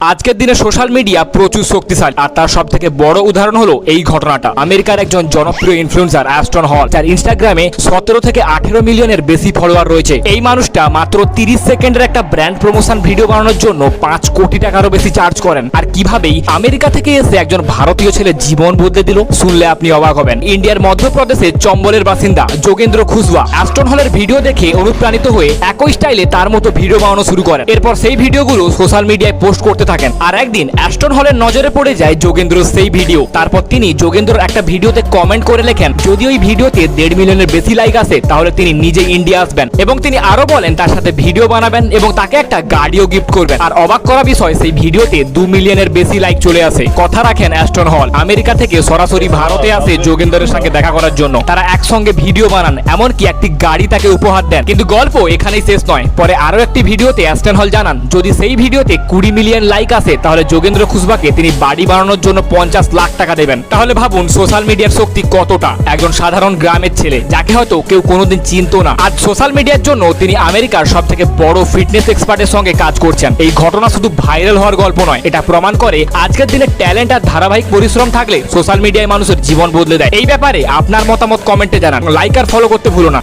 আজকের দিনে social media প্রচুর শক্তিশালী আর তার সবথেকে বড় উদাহরণ হলো এই ঘটনাটা। আমেরিকার একজন জনপ্রিয় ইনফ্লুয়েন্সার অ্যাস্টন হল, যার ইনস্টাগ্রামে 17 থেকে 18 মিলিয়নের বেশি ফলোয়ার রয়েছে। এই মানুষটা মাত্র 30 সেকেন্ডের একটা ব্র্যান্ড প্রমোশন ভিডিও বানানোর জন্য 5 কোটি টাকারও বেশি চার্জ করেন। আর কিভাবেই আমেরিকা থেকে এসে একজন ভারতীয় ছেলে জীবন বদলে দিল, শুনলে আপনি অবাক হবেন। ইন্ডিয়ার মধ্যপ্রদেশের চম্বলের বাসিন্দা যোগেন্দ্র খুশওয়া অ্যাস্টন হলের ভিডিও দেখে অনুপ্রাণিত হয়ে একই স্টাইলে তার মতো ভিডিও বানানো শুরু করেন। এরপর সেই ভিডিওগুলো সোশ্যাল মিডিয়ায় পোস্ট করতে থাকেন। আর একদিন অ্যাস্টন হলের নজরে পড়ে যায় যোগেন্দ্রর সেই ভিডিও। তারপর তিনি যোগেন্দ্রর একটা ভিডিওতে কমেন্ট করে লেখেন, যদি ওই ভিডিওতে 1.5 মিলিয়নের বেশি লাইক আসে তাহলে তিনি নিজে ইন্ডিয়া আসবেন। এবং তিনি আরো বলেন তার সাথে ভিডিও বানাবেন এবং তাকে একটা গাড়িও গিফট করবেন। আর অবাক করা বিষয়, সেই ভিডিওতে 2 মিলিয়নের বেশি লাইক চলে আসে। কথা রাখেন অ্যাস্টন হল আমেরিকা থেকে সরাসরি ভারতে আসে যোগেন্দ্রের সঙ্গে দেখা করার জন্য। তারা একসঙ্গে ভিডিও বানান, এমনকি একটি গাড়ি তাকে উপহার দেন। কিন্তু গল্প এখানেই শেষ নয়। পরে আরো একটি ভিডিওতে অ্যাস্টন হল জানান, যদি সেই ভিডিওতে 20 মিলিয়ন লাইক আসে তাহলে যোগেন্দ্র খুশবাকে তিনি বাড়ি বানানোর জন্য 50 লাখ টাকা দেবেন। তাহলে ভাবুন সোশ্যাল মিডিয়ার শক্তি কতটা। একজন সাধারণ গ্রামের ছেলে যাকে হয়তো কেউ কোনোদিন চিনতো না, আজ সোশ্যাল মিডিয়ার জন্য তিনি আমেরিকার সবথেকে বড় ফিটনেস এক্সপার্টের সঙ্গে কাজ করছেন। এই ঘটনা শুধু ভাইরাল হওয়ার গল্প নয়, এটা প্রমাণ করে আজকের দিনে ট্যালেন্ট আর ধারাবাহিক পরিশ্রম থাকলে সোশ্যাল মিডিয়ায় মানুষের জীবন বদলে দেয়। এই ব্যাপারে আপনার মতামত কমেন্টে জানান। লাইক আর ফলো করতে ভুলো না।